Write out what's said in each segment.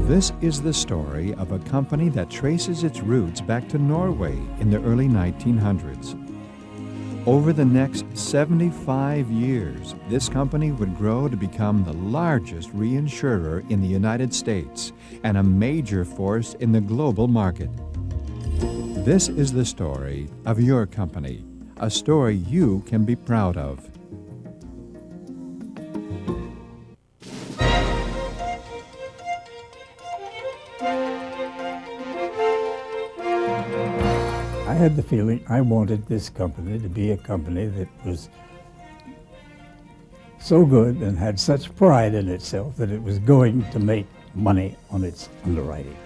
This is the story of a company that traces its roots back to Norway in the early 1900s. Over the next 75 years, this company would grow to become the largest reinsurer in the United States and a major force in the global market. This is the story of your company, a story you can be proud of. I had the feeling I wanted this company to be a company that was so good and had such pride in itself that it was going to make money on its underwriting.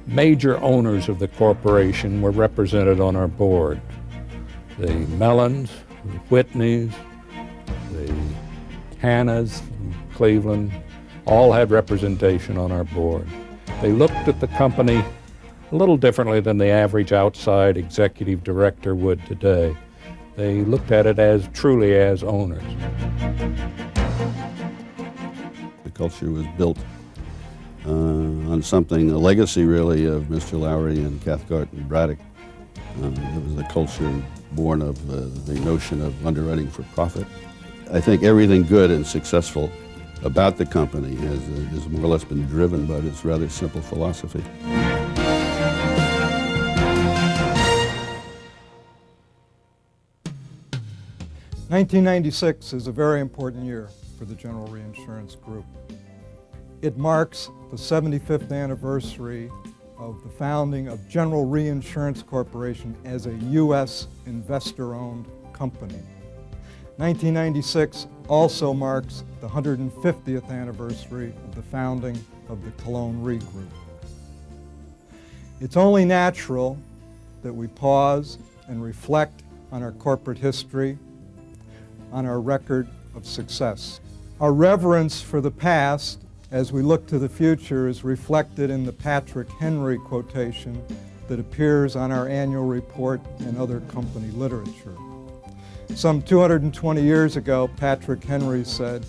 Major owners of the corporation were represented on our board. The Mellons, the Whitneys, the Hannas from Cleveland, all had representation on our board. They looked at the company a little differently than the average outside executive director would today. They looked at it as truly as owners. The culture was built on something, a legacy really of Mr. Lowry and Cathcart and Braddock. It was a culture born of the notion of underwriting for profit. I think everything good and successful about the company has more or less been driven by this rather simple philosophy. "1996 is a very important year for the General Reinsurance Group. It marks the 75th anniversary of the founding of General Reinsurance Corporation as a U.S. investor-owned company. 1996 also marks the 150th anniversary of the founding of the Cologne Re Group. It's only natural that we pause and reflect on our corporate history, on our record of success. Our reverence for the past as we look to the future is reflected in the Patrick Henry quotation that appears on our annual report and other company literature. Some 220 years ago, Patrick Henry said,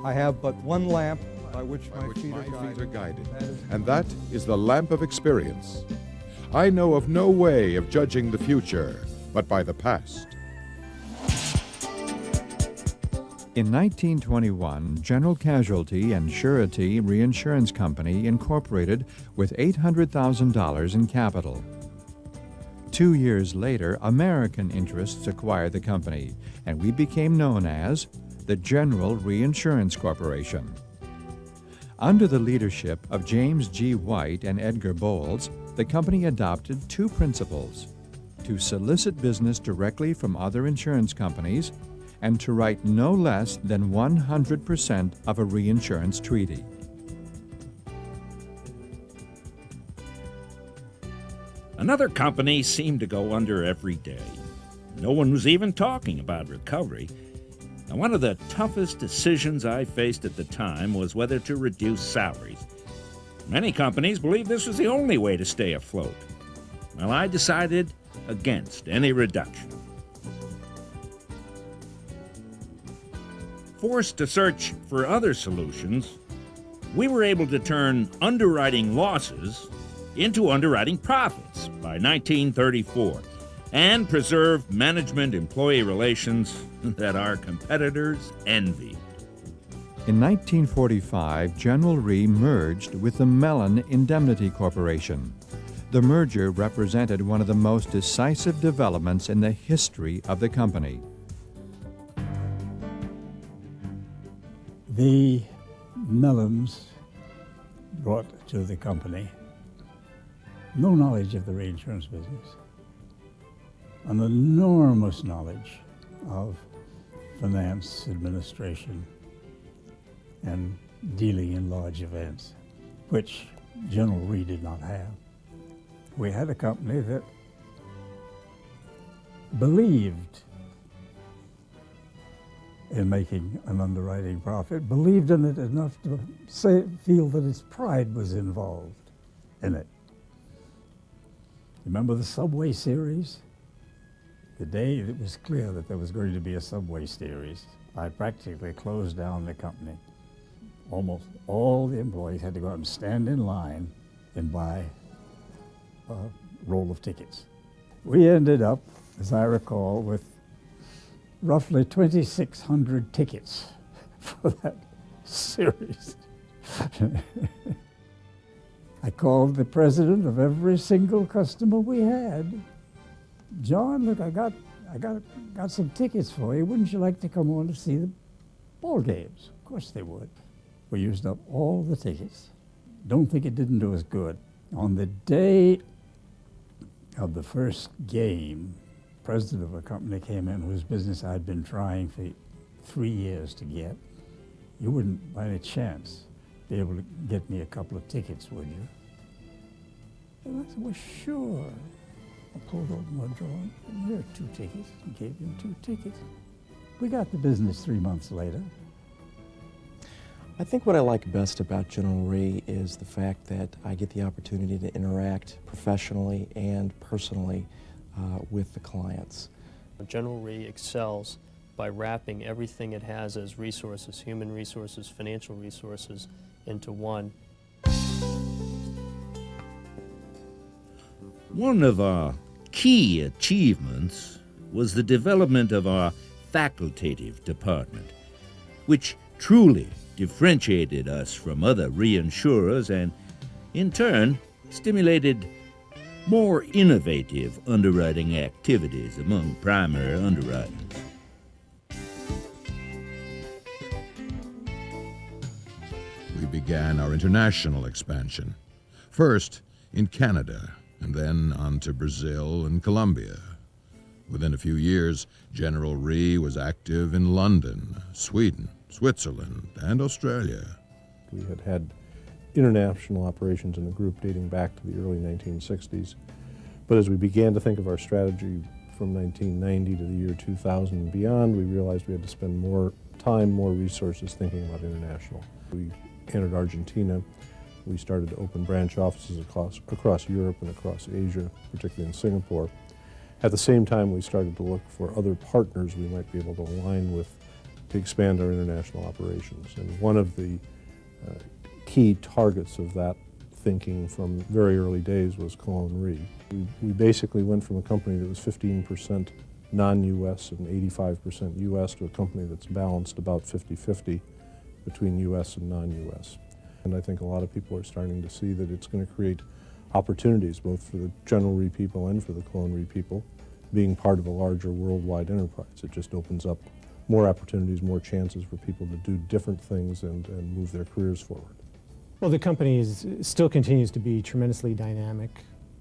"I have but one lamp by which my feet are guided, and that is the lamp of experience. I know of no way of judging the future but by the past." In 1921, General Casualty and Surety Reinsurance Company incorporated with $800,000 in capital. 2 years later, American interests acquired the company, and we became known as the General Reinsurance Corporation. Under the leadership of James G. White and Edgar Bowles, the company adopted two principles: to solicit business directly from other insurance companies and to write no less than 100% of a reinsurance treaty. Another company seemed to go under every day. No one was even talking about recovery. And one of the toughest decisions I faced at the time was whether to reduce salaries. Many companies believed this was the only way to stay afloat. Well, I decided against any reduction. Forced to search for other solutions, we were able to turn underwriting losses into underwriting profits by 1934 and preserve management-employee relations that our competitors envied. In 1945, General Re merged with the Mellon Indemnity Corporation. The merger represented one of the most decisive developments in the history of the company. The Mellons brought to the company no knowledge of the reinsurance business, an enormous knowledge of finance, administration, and dealing in large events, which General Re did not have. We had a company that believed in making an underwriting profit, believed in it enough to feel that its pride was involved in it. Remember the Subway series? The day it was clear that there was going to be a Subway series, I practically closed down the company. Almost all the employees had to go out and stand in line and buy a roll of tickets. We ended up, as I recall, with roughly 2,600 tickets for that series. I called the president of every single customer we had. John, look, I got some tickets for you. Wouldn't you like to come on to see the ball games? Of course they would. We used up all the tickets. Don't think it didn't do us good. On the day of the first game, the president of a company came in whose business I'd been trying for 3 years to get. You wouldn't, by any chance, be able to get me a couple of tickets, would you? And I said, well, sure. I pulled open my drawer, and here are 2 tickets, and gave him 2 tickets. We got the business 3 months later. I think what I like best about General Re is the fact that I get the opportunity to interact professionally and personally with the clients. General Re excels by wrapping everything it has as resources, human resources, financial resources, into one. One of our key achievements was the development of our facultative department, which truly differentiated us from other reinsurers and, in turn, stimulated more innovative underwriting activities among primary underwriters. We began our international expansion, first in Canada, and then on to Brazil and Colombia. Within a few years, General Re was active in London, Sweden, Switzerland, and Australia. We had international operations in the group dating back to the early 1960s. But as we began to think of our strategy from 1990 to the year 2000 and beyond, we realized we had to spend more time, more resources thinking about international. We entered Argentina. We started to open branch offices across Europe and across Asia, particularly in Singapore. At the same time, we started to look for other partners we might be able to align with to expand our international operations. And one of the key targets of that thinking from very early days was Cologne Re. We basically went from a company that was 15% non-U.S. and 85% U.S. to a company that's balanced about 50-50 between U.S. and non-U.S. And I think a lot of people are starting to see that it's going to create opportunities both for the General Re people and for the Cologne Re people being part of a larger worldwide enterprise. It just opens up more opportunities, more chances for people to do different things and move their careers forward. Well, the company still continues to be tremendously dynamic.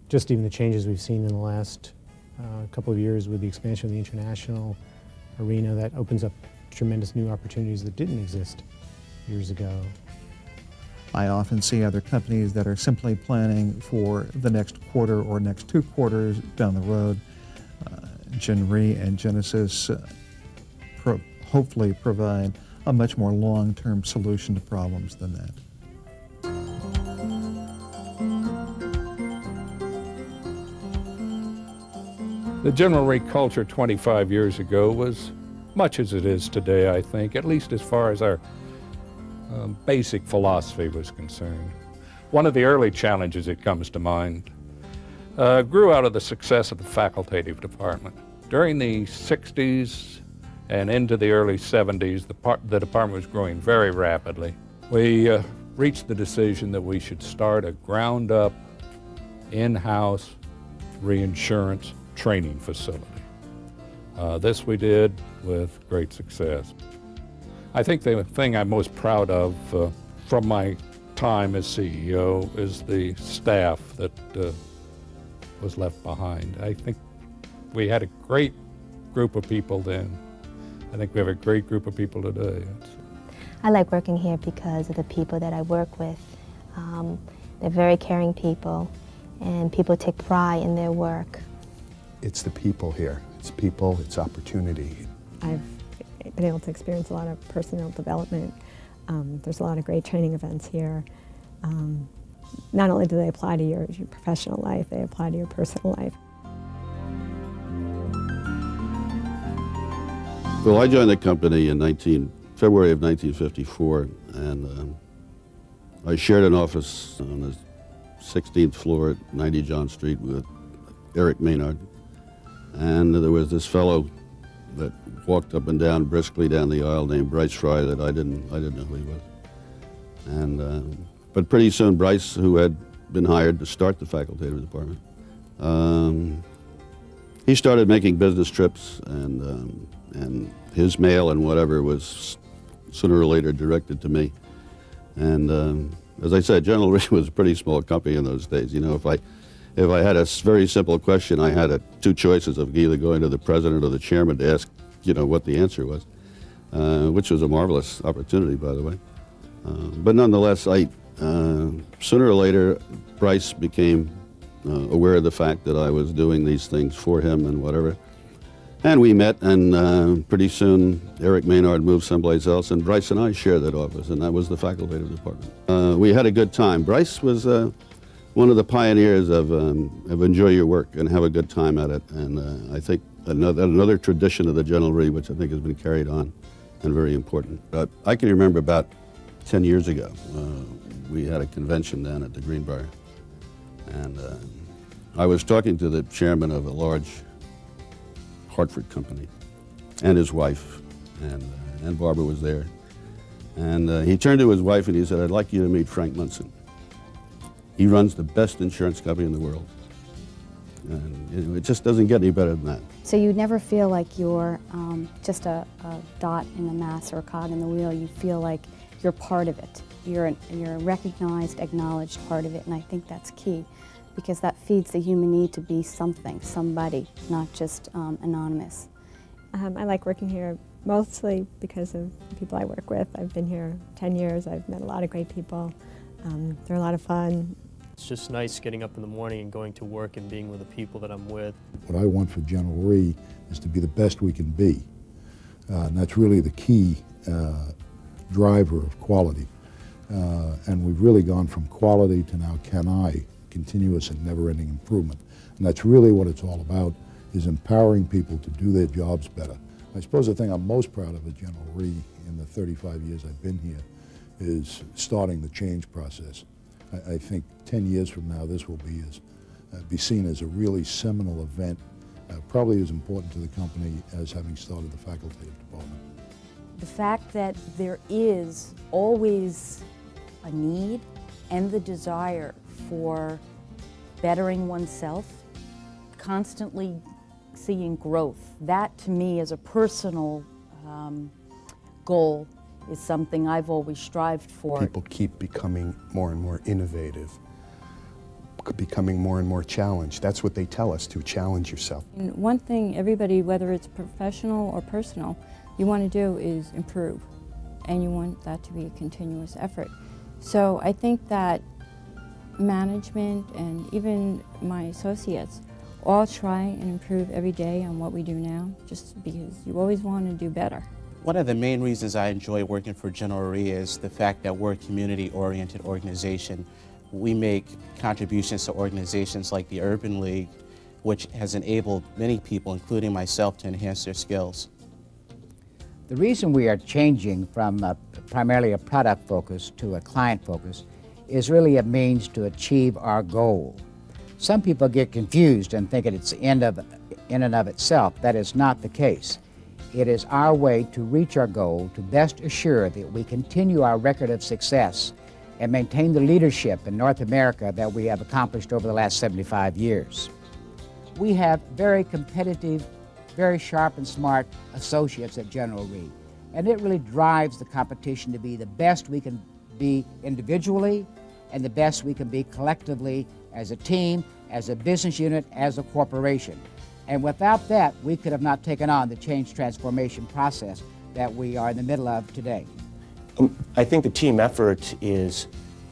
Just even the changes we've seen in the last couple of years with the expansion of the international arena, that opens up tremendous new opportunities that didn't exist years ago. I often see other companies that are simply planning for the next quarter or next 2 quarters down the road. Gen Re and Genesis hopefully provide a much more long-term solution to problems than that. The General Re culture 25 years ago was much as it is today, I think, at least as far as our basic philosophy was concerned. One of the early challenges that comes to mind grew out of the success of the facultative department. During the 60s and into the early 70s, the department was growing very rapidly. We reached the decision that we should start a ground-up, in-house reinsurance training facility. This we did with great success. I think the thing I'm most proud of from my time as CEO is the staff that was left behind. I think we had a great group of people then. I think we have a great group of people today. I like working here because of the people that I work with. They're very caring people, and people take pride in their work. It's the people here. It's people, it's opportunity. I've been able to experience a lot of personal development. There's a lot of great training events here. not only do they apply to your professional life, they apply to your personal life. Well, I joined the company in February of 1954, and I shared an office on the 16th floor at 90 John Street with Eric Maynard. And there was this fellow that walked up and down briskly down the aisle named Bryce Fry that I didn't know who he was. And but pretty soon Bryce, who had been hired to start the facultative department, he started making business trips, and his mail and whatever was sooner or later directed to me. And as I said, General Re was a pretty small company in those days. You know, if I had a very simple question, I had two choices of either going to the president or the chairman to ask, you know, what the answer was, which was a marvelous opportunity, by the way. But nonetheless, sooner or later, Bryce became aware of the fact that I was doing these things for him and whatever. And we met, and pretty soon Eric Maynard moved someplace else, and Bryce and I shared that office, and that was the facultative department. We had a good time. Bryce was one of the pioneers of enjoy your work and have a good time at it, and I think another tradition of the General Re, which I think has been carried on and very important. But I can remember about 10 years ago, we had a convention down at the Greenbrier, and I was talking to the chairman of a large Hartford company and his wife, and Barbara was there. And he turned to his wife and he said, "I'd like you to meet Frank Munson. He runs the best insurance company in the world." And you know, it just doesn't get any better than that. So you never feel like you're just a dot in the mass or a cog in the wheel. You feel like you're part of it. You're a recognized, acknowledged part of it, and I think that's key, because that feeds the human need to be something, somebody, not just anonymous. I like working here mostly because of the people I work with. I've been here 10 years. I've met a lot of great people. They're a lot of fun. It's just nice getting up in the morning and going to work and being with the people that I'm with. What I want for General Re is to be the best we can be. And that's really the key driver of quality. And we've really gone from quality to now can I, continuous and never-ending improvement. And that's really what it's all about, is empowering people to do their jobs better. I suppose the thing I'm most proud of at General Re in the 35 years I've been here is starting the change process. I think 10 years from now this will be seen as a really seminal event, probably as important to the company as having started the facultative department. The fact that there is always a need and the desire for bettering oneself, constantly seeing growth, that to me as a personal goal is something I've always strived for. People keep becoming more and more innovative, becoming more and more challenged. That's what they tell us, to challenge yourself. And one thing everybody, whether it's professional or personal, you want to do is improve, and you want that to be a continuous effort. So I think that management and even my associates all try and improve every day on what we do now, just because you always want to do better. One of the main reasons I enjoy working for General Re is the fact that we're a community-oriented organization. We make contributions to organizations like the Urban League, which has enabled many people, including myself, to enhance their skills. The reason we are changing from primarily a product focus to a client focus is really a means to achieve our goal. Some people get confused and think it's in and of itself. That is not the case. It is our way to reach our goal, to best assure that we continue our record of success and maintain the leadership in North America that we have accomplished over the last 75 years. We have very competitive, very sharp and smart associates at General Re, and it really drives the competition to be the best we can be individually and the best we can be collectively as a team, as a business unit, as a corporation. And without that, we could have not taken on the change transformation process that we are in the middle of today. I think the team effort is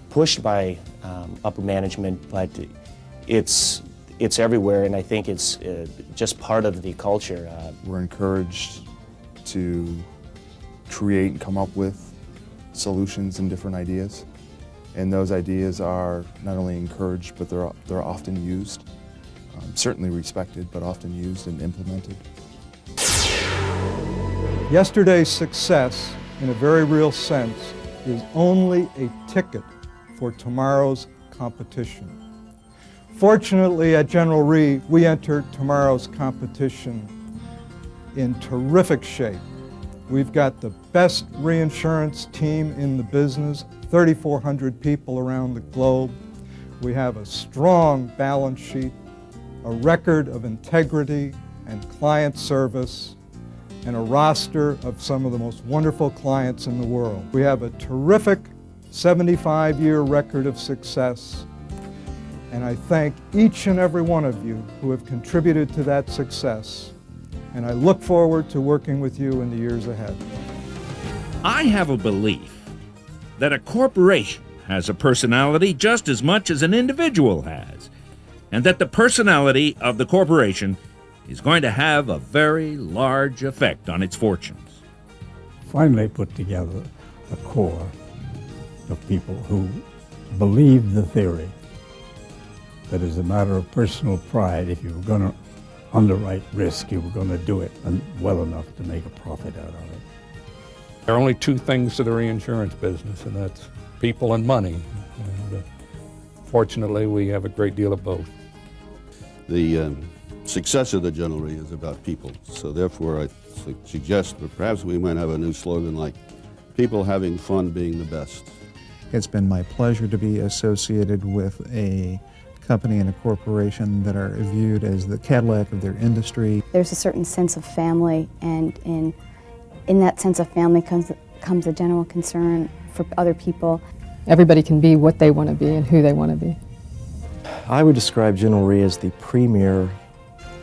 pushed by upper management, but it's everywhere, and I think it's just part of the culture. We're encouraged to create and come up with solutions and different ideas. And those ideas are not only encouraged, but they're often used, certainly respected, but often used and implemented. Yesterday's success, in a very real sense, is only a ticket for tomorrow's competition. Fortunately, at General Re, we entered tomorrow's competition in terrific shape. We've got the best reinsurance team in the business, 3,400 people around the globe. We have a strong balance sheet, a record of integrity and client service, and a roster of some of the most wonderful clients in the world. We have a terrific 75-year record of success, and I thank each and every one of you who have contributed to that success, and I look forward to working with you in the years ahead. I have a belief that a corporation has a personality just as much as an individual has, and that the personality of the corporation is going to have a very large effect on its fortunes. Finally put together a core of people who believe the theory that as a matter of personal pride, if you were going to underwrite risk, you were going to do it well enough to make a profit out of it. There are only two things to the reinsurance business, and that's people and money. And fortunately, we have a great deal of both. The success of the General Re is about people, so therefore I suggest that perhaps we might have a new slogan like, people having fun being the best. It's been my pleasure to be associated with a company and a corporation that are viewed as the Cadillac of their industry. There's a certain sense of family, and in that sense of family comes a general concern for other people. Everybody can be what they want to be and who they want to be. I would describe General Re as the premier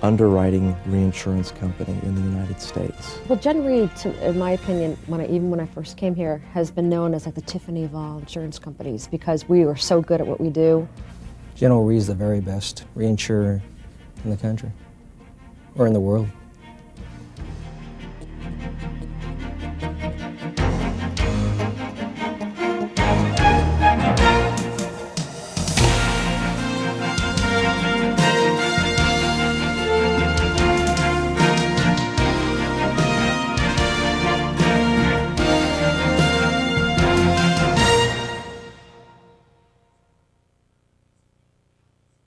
underwriting reinsurance company in the United States. Well, Gen Re, in my opinion, even when I first came here, has been known as like the Tiffany of all insurance companies because we are so good at what we do. General Re is the very best reinsurer in the country, or in the world.